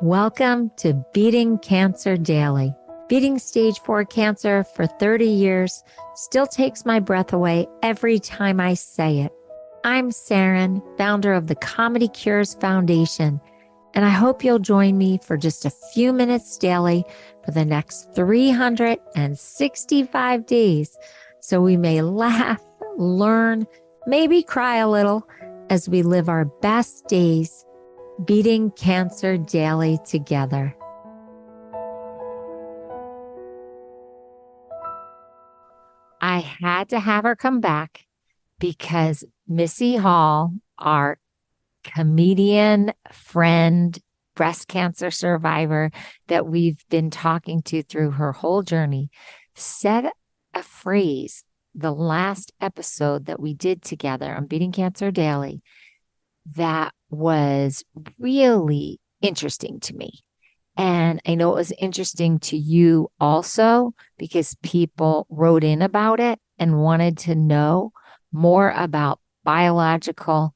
Welcome to Beating Cancer Daily. Beating stage 4 cancer for 30 years still takes my breath away every time I say it. I'm Saranne, founder of the ComedyCures Foundation, and I hope you'll join me for just a few minutes daily for the next 365 days so we may laugh, learn, maybe cry a little as we live our best days beating cancer daily together. I had to have her come back because Missy Hall, our comedian friend, breast cancer survivor that we've been talking to through her whole journey, said a phrase the last episode that we did together on Beating Cancer Daily that was really interesting to me. And I know it was interesting to you also because people wrote in about it and wanted to know more about biological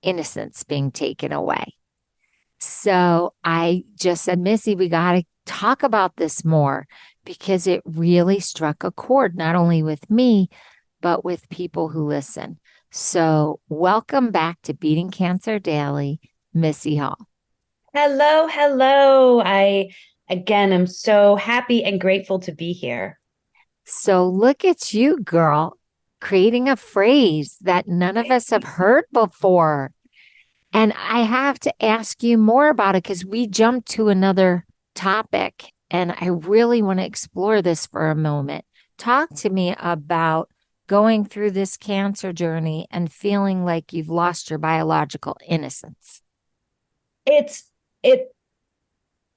innocence being taken away. So I just said, Missy, we got to talk about this more because it really struck a chord, not only with me, but with people who listen. So welcome back to Beating Cancer Daily, Missy Hall. Hello. I'm so happy and grateful to be here. So look at you, girl, creating a phrase that none of us have heard before. And I have to ask you more about it because we jumped to another topic and I really want to explore this for a moment. Talk to me about going through this cancer journey and feeling like you've lost your biological innocence. It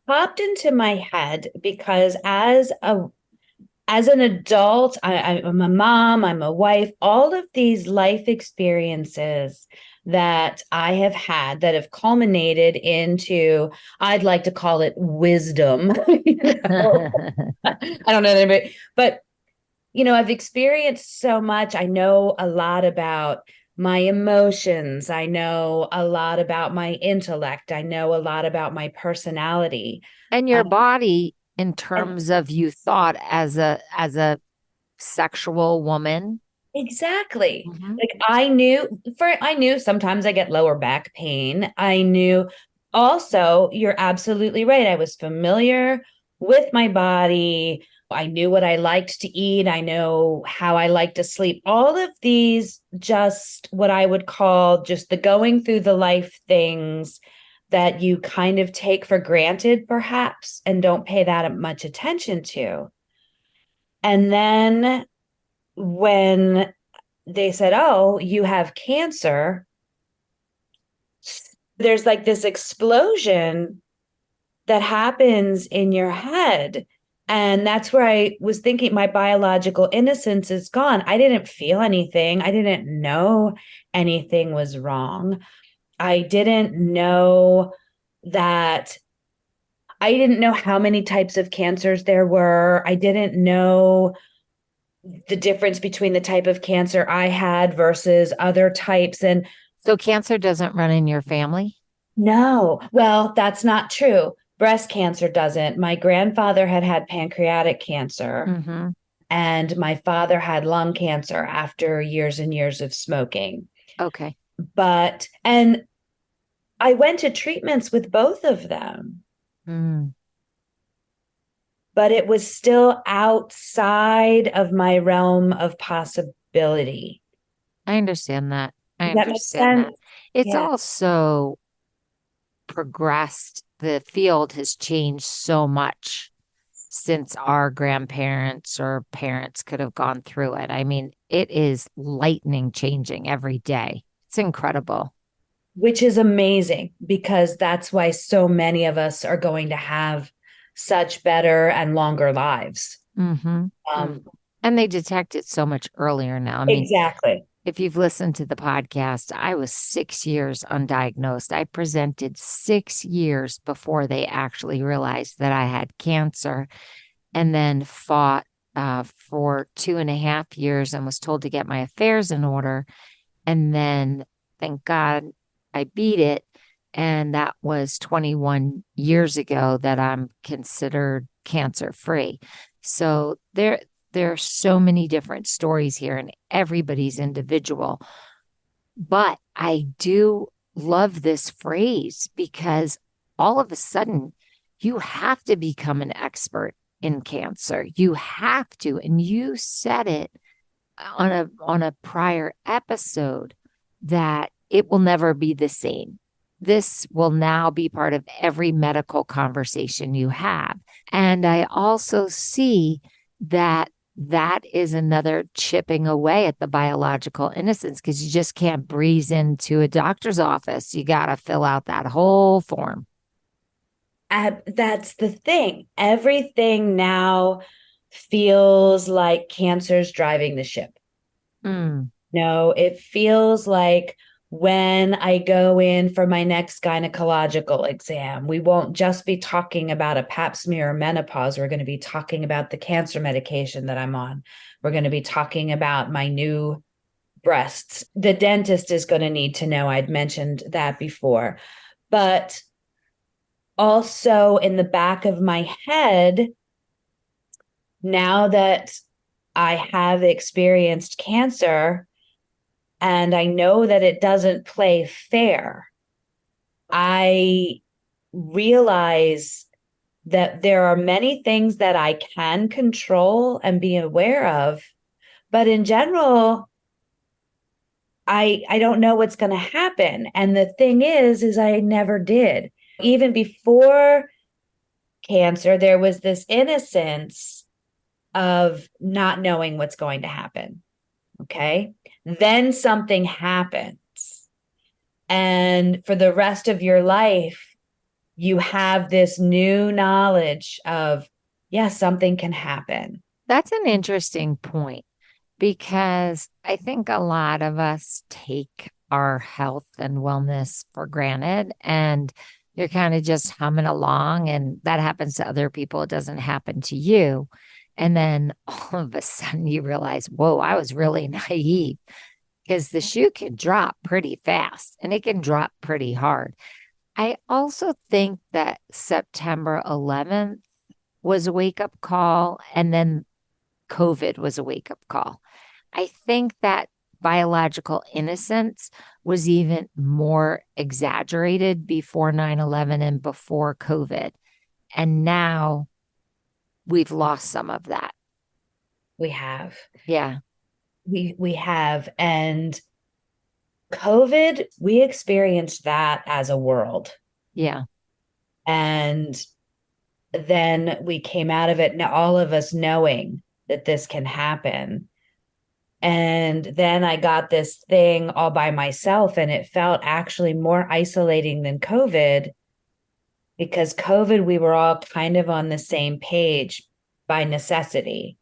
popped into my head because as an adult, I'm a mom, I'm a wife, all of these life experiences that I have had that have culminated into, I'd like to call it wisdom. I don't know anybody, but I've experienced so much. I know a lot about my emotions. I know a lot about my intellect. I know a lot about my personality. And your body in terms of you thought as a sexual woman. Exactly. Like I knew sometimes I get lower back pain. I knew also, you're absolutely right. I was familiar with my body. I knew what I liked to eat. I know how I like to sleep. All of these, just what I would call just the going through the life things that you kind of take for granted, perhaps, and don't pay that much attention to. And then when they said, "Oh, you have cancer," there's like this explosion that happens in your head. And that's where I was thinking my biological innocence is gone. I didn't feel anything. I didn't know anything was wrong. I didn't know that. I didn't know how many types of cancers there were. I didn't know the difference between the type of cancer I had versus other types. And so cancer doesn't run in your family? no, well, that's not true. Breast cancer doesn't. My grandfather had pancreatic cancer, and my father had lung cancer after years and years of smoking. Okay. And I went to treatments with both of them. But it was still outside of my realm of possibility. I understand that. I Does that make understand that. sense? It's Yeah. also progressed. The field has changed so much since our grandparents or parents could have gone through it. I mean, it is lightning changing every day. It's incredible. Which is amazing because that's why so many of us are going to have such better and longer lives. And they detect it so much earlier now. I mean, exactly. If you've listened to the podcast, I was 6 years undiagnosed. I presented 6 years before they actually realized that I had cancer, and then fought for 2.5 years and was told to get my affairs in order. And then, thank God, I beat it And that was 21 years ago that I'm considered cancer free. So there are so many different stories here, and everybody's individual. But I do love this phrase because all of a sudden you have to become an expert in cancer. You have to. And you said it on a prior episode that it will never be the same. This will now be part of every medical conversation you have. And I also see that that is another chipping away at the biological innocence because you just can't breeze into a doctor's office. You got to fill out that whole form. That's the thing. Everything now feels like cancer's driving the ship. Mm. No, it feels like when I go in for my next gynecological exam, we won't just be talking about a pap smear or menopause. We're going to be talking about the cancer medication that I'm on. We're going to be talking about my new breasts. The dentist is going to need to know. I'd mentioned that before. But also in the back of my head, now that I have experienced cancer, and I know that it doesn't play fair, I realize that there are many things that I can control and be aware of, but in general, I don't know what's going to happen. And the thing is I never did. Even before cancer, there was this innocence of not knowing what's going to happen. Okay. Then something happens. And for the rest of your life, you have this new knowledge of, yeah, something can happen. That's an interesting point because I think a lot of us take our health and wellness for granted, and you're kind of just humming along, and that happens to other people. It doesn't happen to you. And then all of a sudden you realize, whoa, I was really naive because the shoe can drop pretty fast and it can drop pretty hard. I also think that September 11th was a wake up call, and then COVID was a wake up call. I think that biological innocence was even more exaggerated before 9/11 and before COVID. And now we've lost some of that. We have. Yeah. We have. And COVID, we experienced that as a world. Yeah. And then we came out of it, all of us knowing that this can happen. And then I got this thing all by myself, and it felt actually more isolating than COVID, because COVID, we were all kind of on the same page by necessity,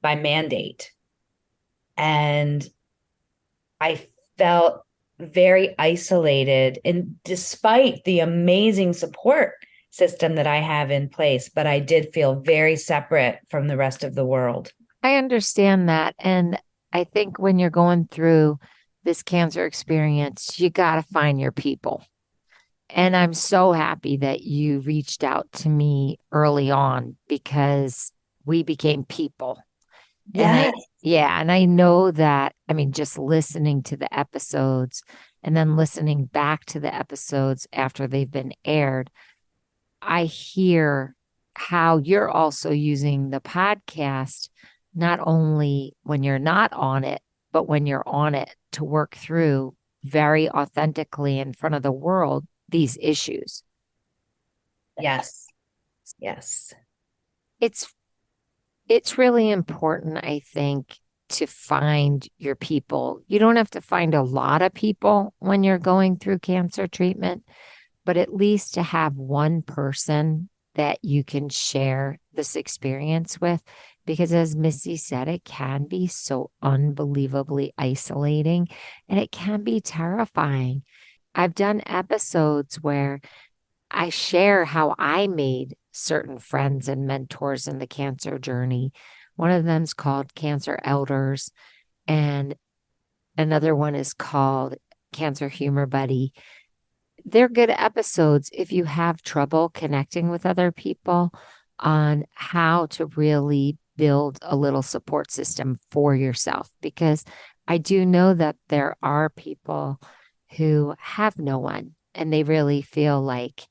by mandate. And I felt very isolated, and despite the amazing support system that I have in place, but I did feel very separate from the rest of the world. I understand that. And I think when you're going through this cancer experience, you got to find your people. And I'm so happy that you reached out to me early on because we became people. Yes. And I know that, I mean, just listening to the episodes and then listening back to the episodes after they've been aired, I hear how you're also using the podcast, not only when you're not on it, but when you're on it to work through very authentically in front of the world these issues. Yes. Yes. It's really important, I think, to find your people. You don't have to find a lot of people when you're going through cancer treatment, but at least to have one person that you can share this experience with. Because as Missy said, it can be so unbelievably isolating and it can be terrifying. I've done episodes where I share how I made certain friends and mentors in the cancer journey. One of them's called Cancer Elders, and another one is called Cancer Humor Buddy. they're good episodes if you have trouble connecting with other people on how to really build a little support system for yourself. Because I do know that there are people who have no one and they really feel like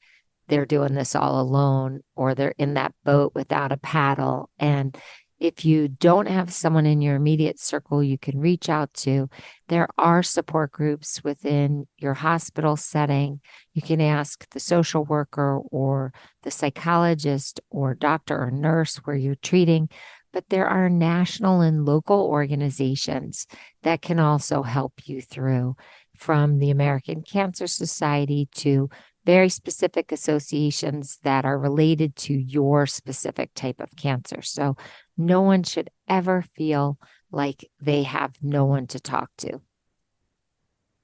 they're doing this all alone or they're in that boat without a paddle. And if you don't have someone in your immediate circle you can reach out to, there are support groups within your hospital setting. You can ask the social worker or the psychologist or doctor or nurse where you're treating. But there are national and local organizations that can also help you through, from the American Cancer Society to very specific associations that are related to your specific type of cancer. So no one should ever feel like they have no one to talk to.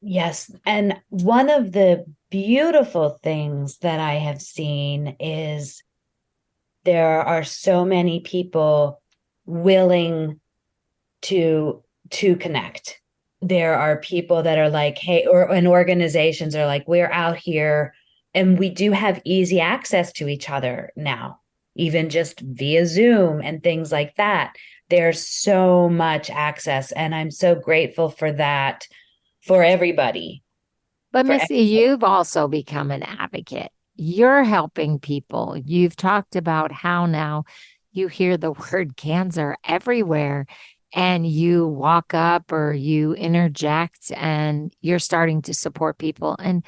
Yes. And one of the beautiful things that I have seen is there are so many people willing to connect. There are people that are like, hey, or and organizations are like, we're out here and we do have easy access to each other now, even just via Zoom and things like that. There's so much access, and I'm so grateful for that for everybody. But For Missy, you've also become an advocate. You're helping people. You've talked about how now you hear the word cancer everywhere and you walk up or you interject and you're starting to support people. And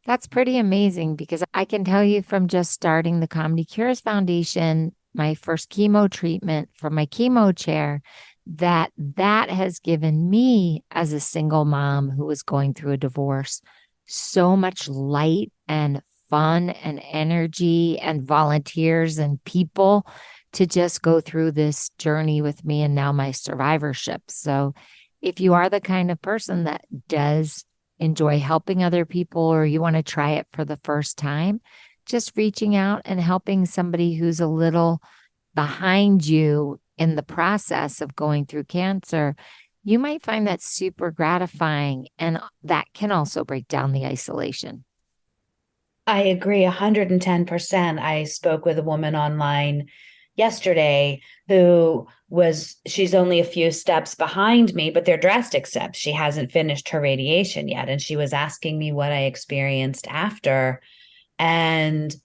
that's pretty amazing because I can tell you from just starting the ComedyCures Foundation, my first chemo treatment from my chemo chair, that that has given me as a single mom who was going through a divorce so much light and fun and energy and volunteers and people to just go through this journey with me and now my survivorship. So if you are the kind of person that does enjoy helping other people or you want to try it for the first time, just reaching out and helping somebody who's a little behind you in the process of going through cancer, you might find that super gratifying. And that can also break down the isolation. I agree 110%. I spoke with a woman online yesterday who she's only a few steps behind me, but they're drastic steps. She hasn't finished her radiation yet. And she was asking me what I experienced after. And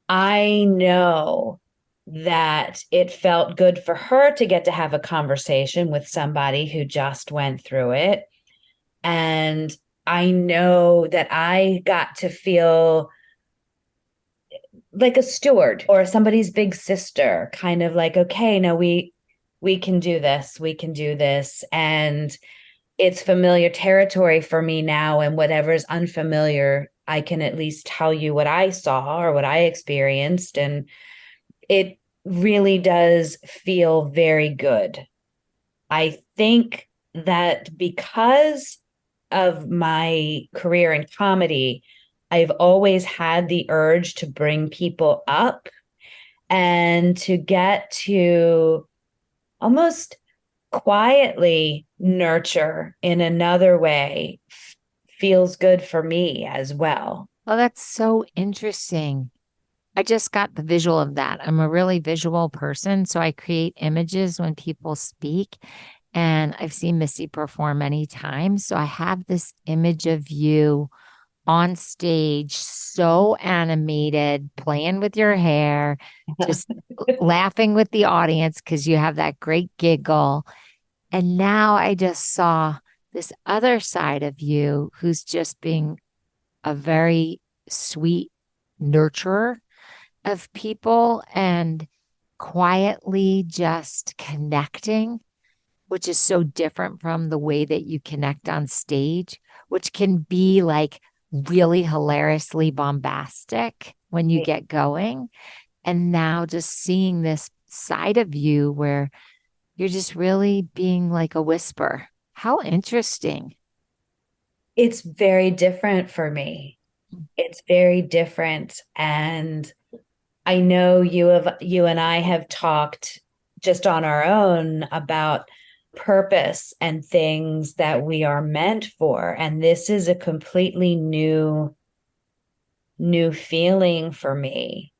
I know that it felt good for her to get to have a conversation with somebody who just went through it. And I know that I got to feel like a steward or somebody's big sister, kind of like, okay, no, we can do this. We can do this. And it's familiar territory for me now. And whatever's unfamiliar, I can at least tell you what I saw or what I experienced. And it really does feel very good. I think that because of my career in comedy, I've always had the urge to bring people up and to get to almost quietly nurture in another way feels good for me as well. Well, that's so interesting. I just got the visual of that. I'm a really visual person, so I create images when people speak. And I've seen Missy perform many times. So I have this image of you on stage, so animated, playing with your hair, just laughing with the audience because you have that great giggle. And now I just saw this other side of you who's just being a very sweet nurturer of people and quietly just connecting, which is so different from the way that you connect on stage, which can be like really hilariously bombastic when you get going. And now just seeing this side of you where you're just really being like a whisper. How interesting. It's very different for me. It's very different. And I know you and I have talked just on our own about purpose and things that we are meant for. And this is a completely new feeling for me.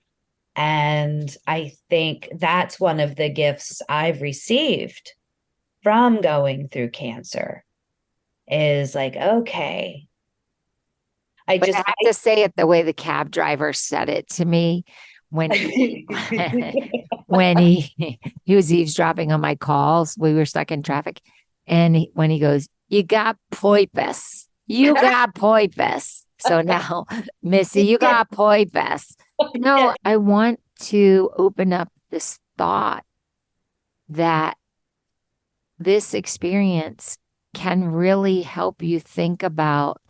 And I think that's one of the gifts I've received from going through cancer is like, okay, But I have to say it the way the cab driver said it to me when when he was eavesdropping on my calls. We were stuck in traffic, and when he goes, "You got poipus, you got poipus." So now, Missy, you got poipus. No, I want to open up this thought that this experience can really help you think about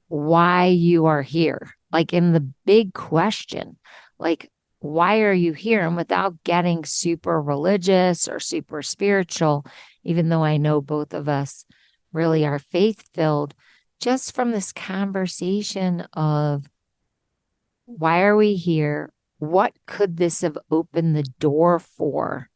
why you are here. Like in the big question, like, why are you here? And without getting super religious or super spiritual, even though I know both of us really are faith filled, just from this conversation of why are we here? What could this have opened the door for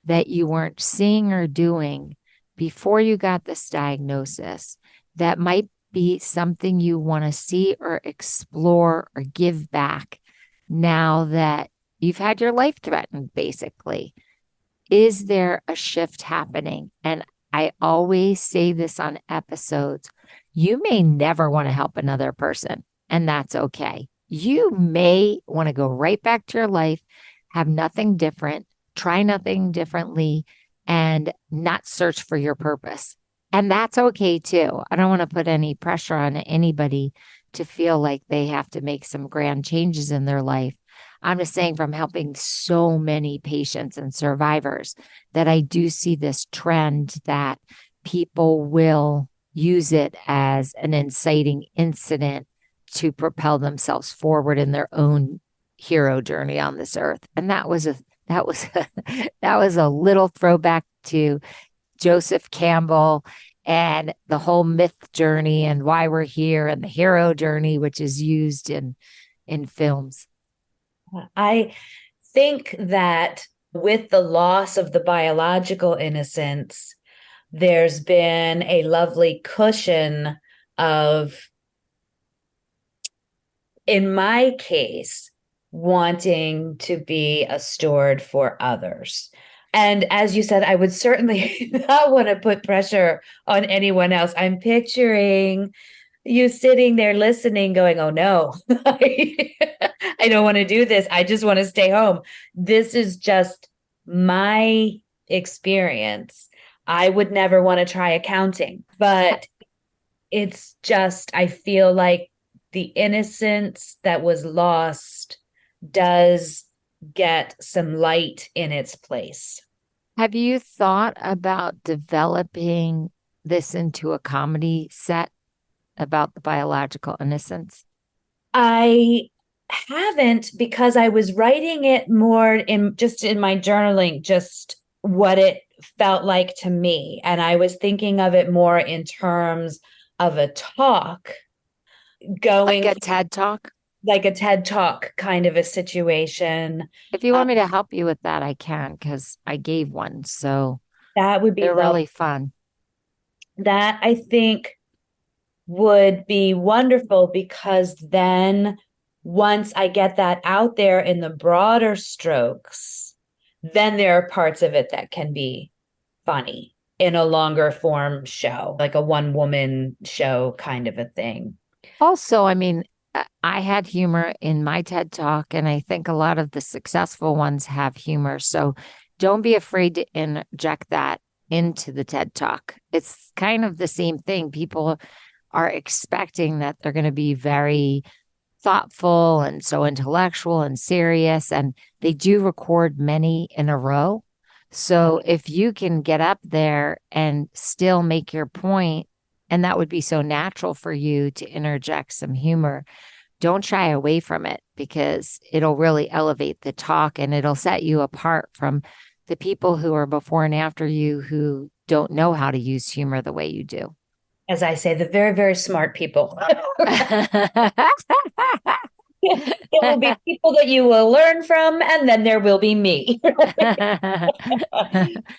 that you weren't seeing or doing before you got this diagnosis that might be something you want to see or explore or give back now that you've had your life threatened, basically? Is there a shift happening? And I always say this on episodes. You may never want to help another person, and that's okay. You may want to go right back to your life, have nothing different, try nothing differently, and not search for your purpose. And that's okay too. I don't want to put any pressure on anybody to feel like they have to make some grand changes in their life. I'm just saying, from helping so many patients and survivors, that I do see this trend that people will use it as an inciting incident to propel themselves forward in their own hero journey on this earth. And that was a little throwback to Joseph Campbell and the whole myth journey and why we're here, and the hero journey, which is used in films. I think that with the loss of the biological innocence, there's been a lovely cushion of, in my case, wanting to be a steward for others. And as you said, I would certainly not want to put pressure on anyone else. I'm picturing you sitting there listening, going, oh no, I don't want to do this. I just want to stay home. This is just my experience. I would never want to try accounting, but it's just, I feel like the innocence that was lost does get some light in its place. Have you thought about developing this into a comedy set about the biological innocence? I haven't, because I was writing it more in my journaling, just what it felt like to me. And I was thinking of it more in terms of a talk going, like a TED Talk? Like a TED Talk kind of a situation. If you want me to help you with that, I can, because I gave one. So that would be they're really fun. That I think would be wonderful, because then once I get that out there in the broader strokes, then there are parts of it that can be funny in a longer form show, like a one woman show kind of a thing. Also, I mean, I had humor in my TED Talk, and I think a lot of the successful ones have humor. So don't be afraid to inject that into the TED Talk. It's kind of the same thing. People are expecting that they're going to be very thoughtful and so intellectual and serious, and they do record many in a row. So if you can get up there and still make your point, and that would be so natural for you to interject some humor, don't shy away from it, because it'll really elevate the talk and it'll set you apart from the people who are before and after you who don't know how to use humor the way you do. As I say, the very, very smart people. It will be people that you will learn from, and then there will be me.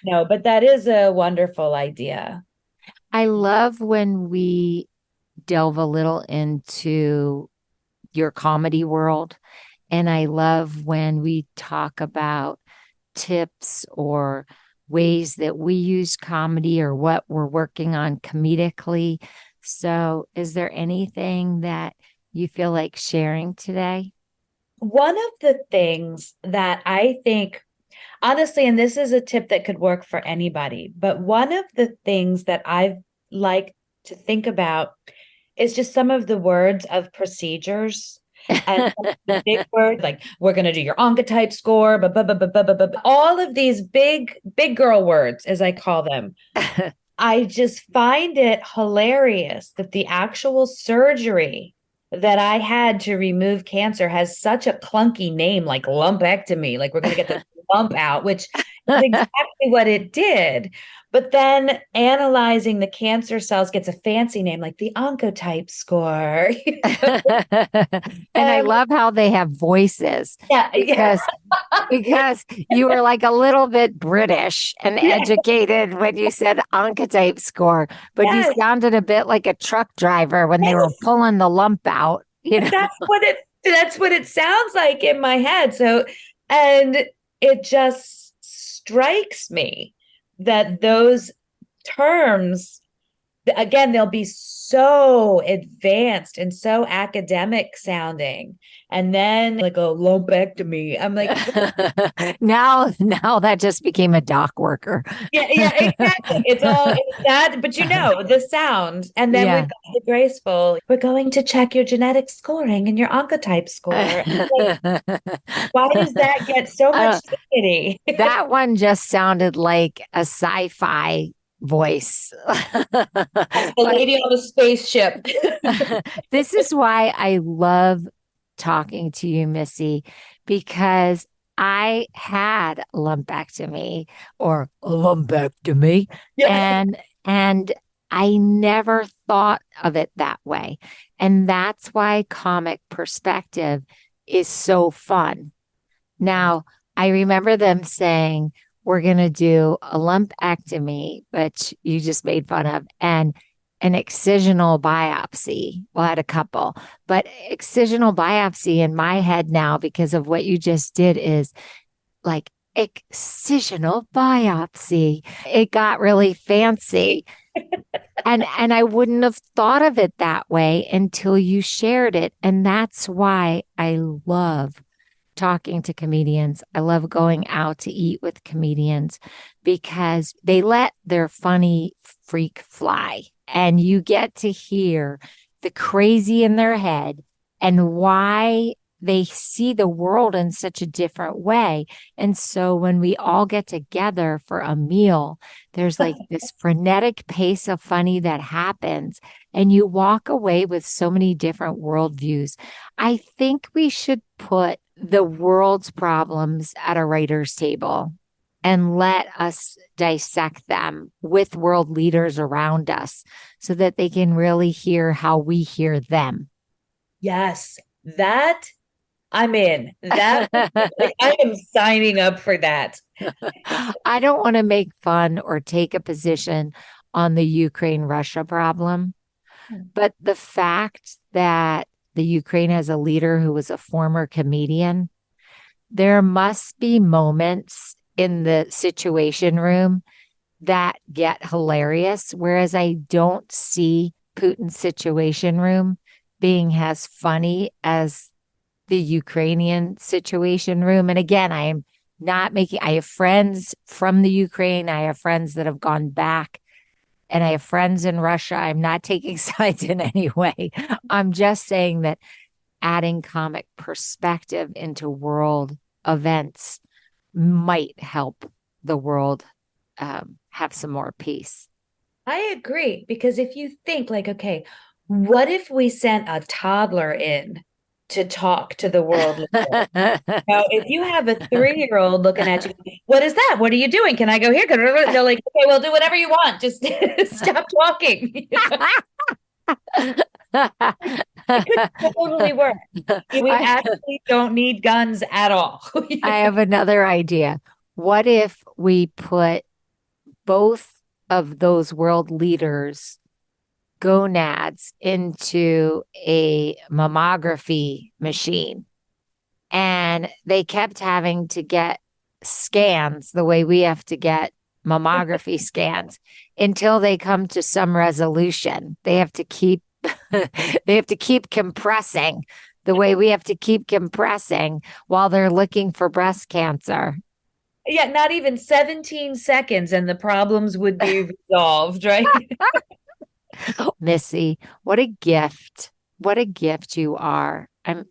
No, but that is a wonderful idea. I love when we delve a little into your comedy world. And I love when we talk about tips or ways that we use comedy or what we're working on comedically. So, is there anything that you feel like sharing today? One of the things that I think, honestly, and this is a tip that could work for anybody, but one of the things that I like to think about is just some of the words of procedures and the big words like we're going to do your oncotype score, all of these big girl words, as I call them. I just find it hilarious that the actual surgery that I had to remove cancer has such a clunky name, like lumpectomy, like we're going to get the lump out, which is exactly what it did. But then analyzing the cancer cells gets a fancy name, like the oncotype score. And I And love how they have voices yeah, yeah, because you were like a little bit British and yeah, educated when you said oncotype score, but you yes, sounded a bit like a truck driver when they were yes. pulling the lump out, you But know. that's what it sounds like in my head. So, and it just strikes me that those terms, again, they'll be so advanced and so academic sounding. And then like a lumpectomy. I'm like, Now that just became a dock worker. yeah, yeah, exactly. It's that, but the sound. And then we've Yeah. got the graceful, we're going to check your genetic scoring and your oncotype score. Like, why does that get so much Uh, dignity? that one just sounded like a sci-fi voice. Yes, the But lady on the spaceship. this is why I love talking to you, Missy, because I had a lumpectomy or a lumpectomy, Yeah. and I never thought of it that way. And that's why comic perspective is so fun. Now, I remember them saying, we're going to do a lumpectomy, which you just made fun of, and an excisional biopsy. Well, I had a couple, but excisional biopsy in my head now, because of what you just did, is like excisional biopsy. It got really fancy. And I wouldn't have thought of it that way until you shared it. And that's why I love talking to comedians. I love going out to eat with comedians because they let their funny freak fly and you get to hear the crazy in their head and why they see the world in such a different way. And so when we all get together for a meal, there's like this frenetic pace of funny that happens, and you walk away with so many different worldviews. I think we should put the world's problems at a writer's table and let us dissect them with world leaders around us so that they can really hear how we hear them. Yes, that I'm in. That I am signing up for that. I don't want to make fun or take a position on the Ukraine Russia problem, but the fact that the Ukraine has a leader who was a former comedian, there must be moments in the situation room that get hilarious, whereas I don't see Putin's situation room being as funny as the Ukrainian situation room. And again, I have friends from the Ukraine. I have friends that have gone back and I have friends in Russia. I'm not taking sides in any way. I'm just saying that adding comic perspective into world events might help the world have some more peace. I agree because if you think like, okay, what if we sent a toddler in to talk to the world leader? Now, if you have a 3-year-old looking at you, what is that? What are you doing? Can I go here? They're like, okay, well, do whatever you want. Just stop talking. It could totally work. We I, actually don't need guns at all. I have another idea. What if we put both of those world leaders' gonads into a mammography machine and they kept having to get scans the way we have to get mammography scans until they come to some resolution. They have to keep they have to keep compressing the way we have to keep compressing while they're looking for breast cancer. Yeah, not even 17 seconds and the problems would be resolved, right? Missy, what a gift. What a gift you are. I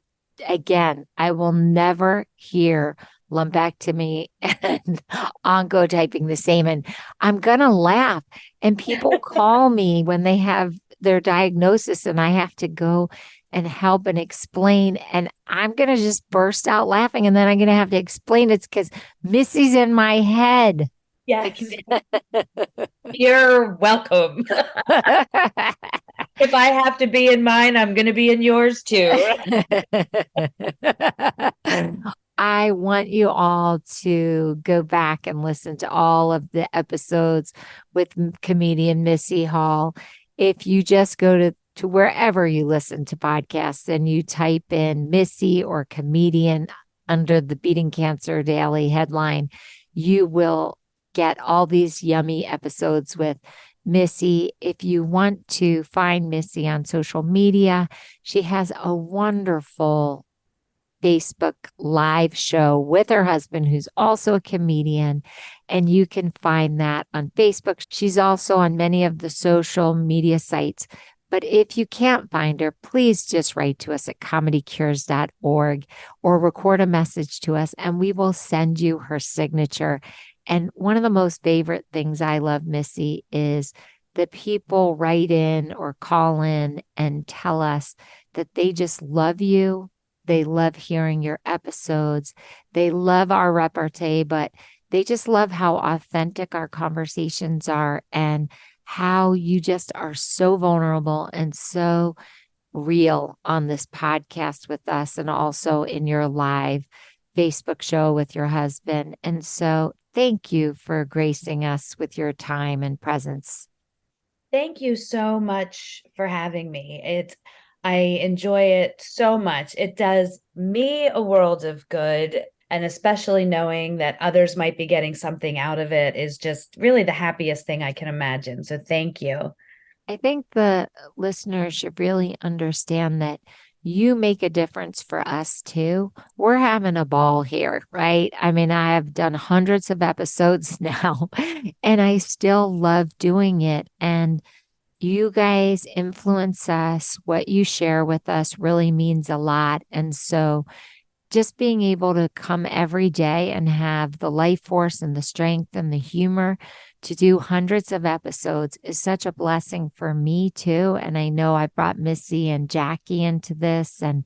will never hear lumpectomy and oncotyping the same. And I'm going to laugh. And people call me when they have their diagnosis and I have to go and help and explain. And I'm going to just burst out laughing. And then I'm going to have to explain it's because Missy's in my head. Yes. You're welcome. If I have to be in mine, I'm going to be in yours too. I want you all to go back and listen to all of the episodes with comedian Missy Hall. If you just go to wherever you listen to podcasts and you type in Missy or comedian under the Beating Cancer Daily headline, you will get all these yummy episodes with Missy. If you want to find Missy on social media, she has a wonderful Facebook live show with her husband, who's also a comedian, and you can find that on Facebook. She's also on many of the social media sites. But if you can't find her, please just write to us at ComedyCures.org or record a message to us, and we will send you her signature. And one of the most favorite things I love, Missy, is that people write in or call in and tell us that they just love you. They love hearing your episodes. They love our repartee, but they just love how authentic our conversations are and how you just are so vulnerable and so real on this podcast with us and also in your live Facebook show with your husband. And so thank you for gracing us with your time and presence. Thank you so much for having me. I enjoy it so much. It does me a world of good. And especially knowing that others might be getting something out of it is just really the happiest thing I can imagine. So thank you. I think the listeners should really understand that you make a difference for us too. We're having a ball here, right? I mean, I have done hundreds of episodes now, and I still love doing it. And you guys influence us. What you share with us really means a lot. And so just being able to come every day and have the life force and the strength and the humor to do hundreds of episodes is such a blessing for me too. And I know I brought Missy and Jackie into this, and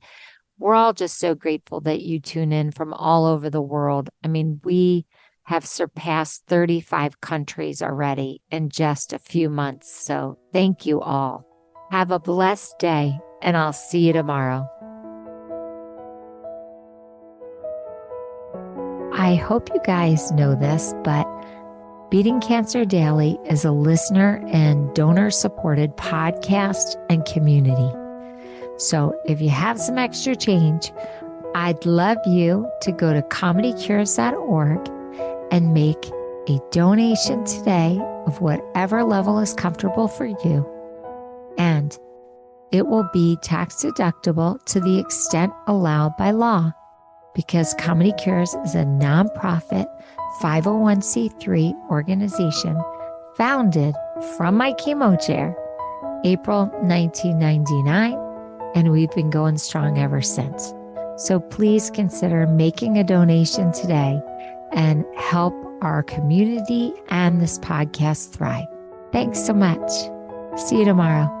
we're all just so grateful that you tune in from all over the world. I mean, we have surpassed 35 countries already in just a few months. So thank you all. Have a blessed day, and I'll see you tomorrow. I hope you guys know this, but Beating Cancer Daily is a listener and donor-supported podcast and community. So if you have some extra change, I'd love you to go to ComedyCures.org and make a donation today of whatever level is comfortable for you. And it will be tax deductible to the extent allowed by law, because ComedyCures is a nonprofit 501c3 organization founded from my chemo chair, April 1999, and we've been going strong ever since. So please consider making a donation today and help our community and this podcast thrive. Thanks so much. See you tomorrow.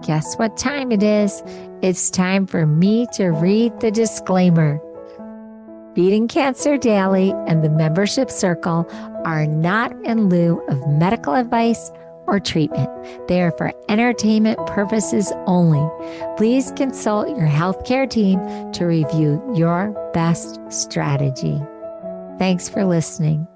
Guess what time it is? It's time for me to read the disclaimer. Beating Cancer Daily and the membership circle are not in lieu of medical advice or treatment. They are for entertainment purposes only. Please consult your healthcare team to review your best strategy. Thanks for listening.